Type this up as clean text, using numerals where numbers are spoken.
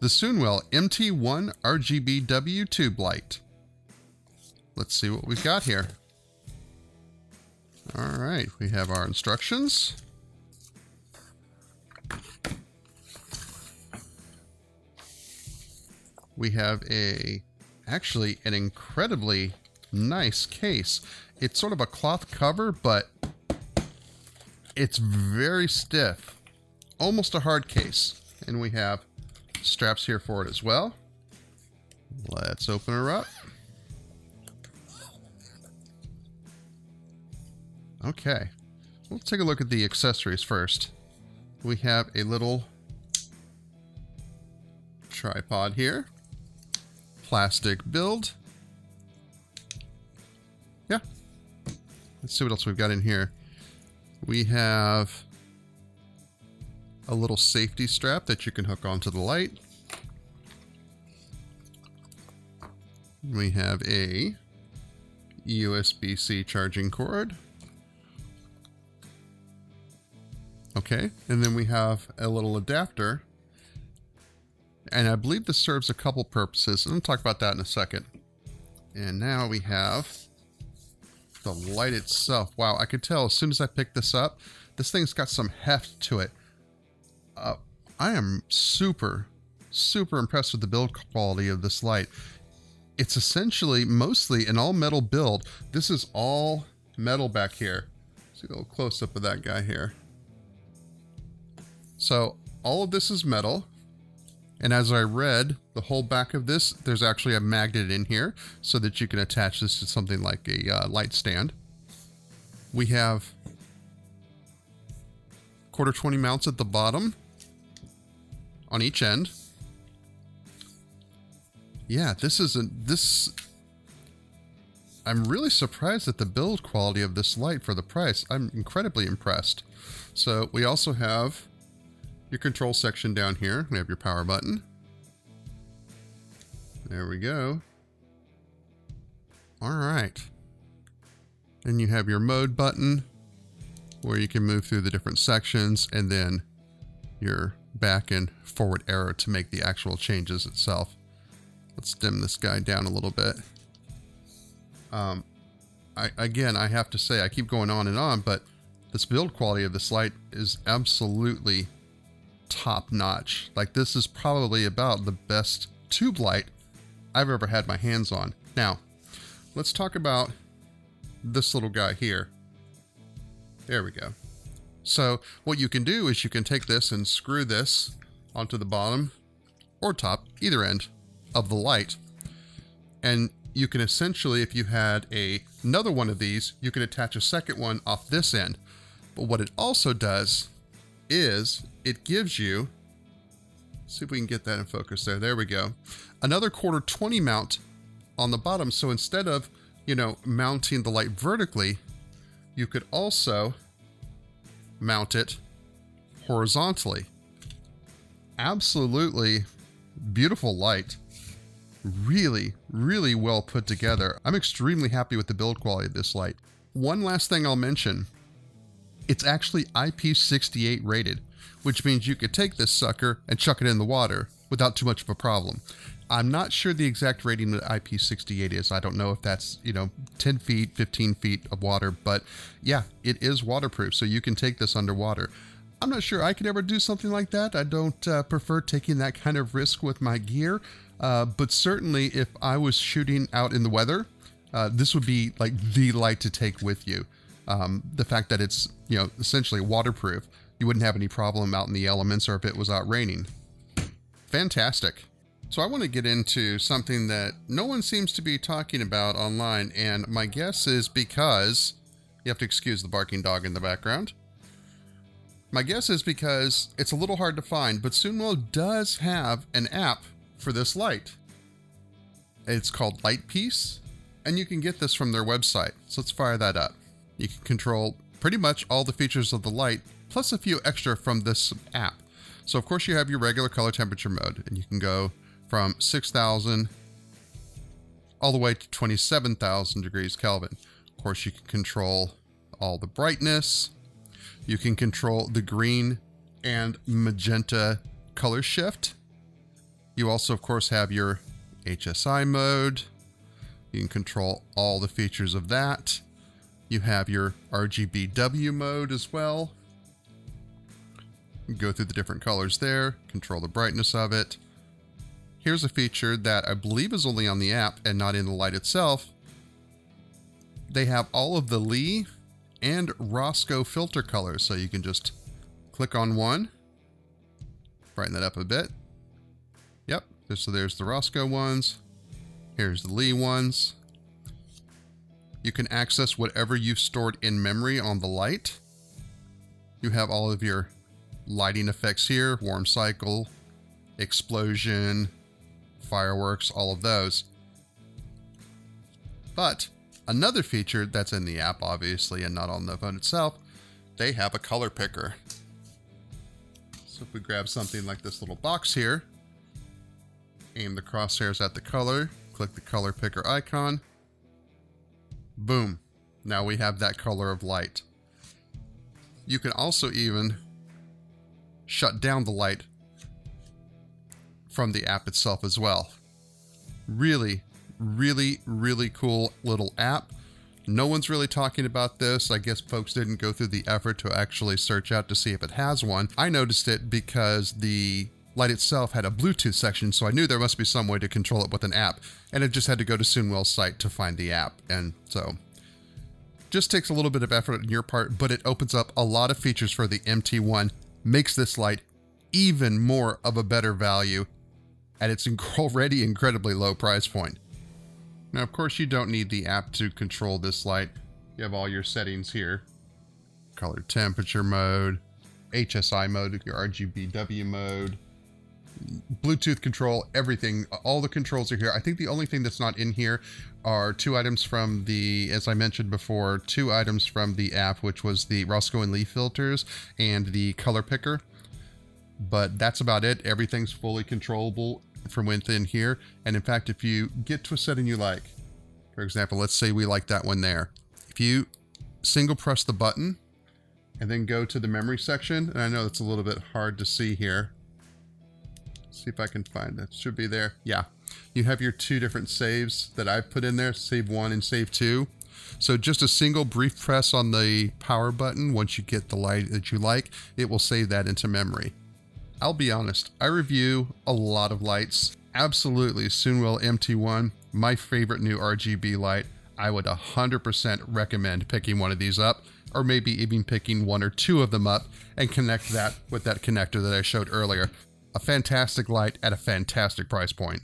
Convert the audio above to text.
the Soonwell MT1 RGBW tube light. Let's see what we've got here. All right, we have our instructions. We have actually an incredibly nice case. It's sort of a cloth cover, but it's very stiff, almost a hard case. And we have straps here for it as well. Let's open her up. Okay, let's take a look at the accessories first. We have a little tripod here, plastic build. Yeah, let's see what else we've got in here. We have a little safety strap that you can hook onto the light. We have a USB-C charging cord. Okay, and then we have a little adapter. And I believe this serves a couple purposes. I'm going to talk about that in a second. And now we have the light itself. Wow, I could tell as soon as I picked this up, this thing's got some heft to it. I am super impressed with the build quality of this light. It's essentially mostly an all metal build. This is all metal back here. Let's see a little close up of that guy here. So all of this is metal. And as I read the whole back of this, there's actually a magnet in here so that you can attach this to something like a light stand. We have 1/4-20 mounts at the bottom on each end. Yeah, I'm really surprised at the build quality of this light for the price. I'm incredibly impressed. So we also have your control section down here. We have your power button. There we go. All right. And you have your mode button where you can move through the different sections, and then your back and forward arrow to make the actual changes itself. Let's dim this guy down a little bit. Again, I have to say, I keep going on and on, but this build quality of this light is absolutely top notch. Like, this is probably about the best tube light I've ever had my hands on. Now, let's talk about this little guy here. There we go. So what you can do is you can take this and screw this onto the bottom or top, either end of the light. And you can essentially, if you had another one of these, you can attach a second one off this end. But what it also does is it gives you, see if we can get that in focus there. There we go. Another 1/4-20 mount on the bottom. So instead of, mounting the light vertically, you could also mount it horizontally. Absolutely beautiful light. Really well put together. I'm extremely happy with the build quality of this light. One last thing I'll mention. It's actually IP68 rated, which means you could take this sucker and chuck it in the water without too much of a problem. I'm not sure the exact rating that IP68 is. I don't know if that's, 10 feet, 15 feet of water, but yeah, it is waterproof, so you can take this underwater. I'm not sure I could ever do something like that. I don't prefer taking that kind of risk with my gear, but certainly if I was shooting out in the weather, this would be like the light to take with you. The fact that it's, essentially waterproof, you wouldn't have any problem out in the elements or if it was out raining. Fantastic. So I want to get into something that no one seems to be talking about online, and my guess is because, you have to excuse the barking dog in the background. My guess is because it's a little hard to find, but Soonwell does have an app for this light. It's called Lightpiece, and you can get this from their website. So let's fire that up. You can control pretty much all the features of the light, plus a few extra from this app. So of course you have your regular color temperature mode, and you can go from 6,000 all the way to 27,000 degrees Kelvin. Of course you can control all the brightness. You can control the green and magenta color shift. You also, of course, have your HSI mode. You can control all the features of that. You have your RGBW mode as well. You can go through the different colors there, control the brightness of it. Here's a feature that I believe is only on the app and not in the light itself. They have all of the Lee and Roscoe filter colors, so you can just click on one, brighten that up a bit. Yep, so there's the Roscoe ones. Here's the Lee ones. You can access whatever you've stored in memory on the light. You have all of your lighting effects here, warm cycle, explosion, fireworks, all of those. But another feature that's in the app, obviously, and not on the phone itself, they have a color picker. So if we grab something like this little box here, aim the crosshairs at the color, click the color picker icon, boom. Now we have that color of light. You can also even shut down the light from the app itself as well. Really, really, really cool little app. No one's really talking about this. I guess folks didn't go through the effort to actually search out to see if it has one. I noticed it because the light itself had a Bluetooth section, so I knew there must be some way to control it with an app, and it just had to go to Soonwell's site to find the app. And so just takes a little bit of effort on your part, but it opens up a lot of features for the MT1, makes this light even more of a better value at its already incredibly low price point. Now, of course, you don't need the app to control this light. You have all your settings here. Color temperature mode, HSI mode, your RGBW mode, Bluetooth control, everything. All the controls are here. I think the only thing that's not in here are two items from the, as I mentioned before, two items from the app, which was the Roscoe and Lee filters and the color picker. But that's about it. Everything's fully controllable from within here. And in fact, if you get to a setting you like, for example, let's say we like that one there. If you single press the button and then go to the memory section, and I know it's a little bit hard to see here. See if I can find it. Should be there. Yeah. You have your two different saves that I've put in there, save 1 and save 2. So just a single brief press on the power button, once you get the light that you like, it will save that into memory. I'll be honest, I review a lot of lights. Absolutely, Soonwell MT1, my favorite new RGB light. I would 100% recommend picking one of these up, or maybe even picking one or two of them up and connect that with that connector that I showed earlier. A fantastic light at a fantastic price point.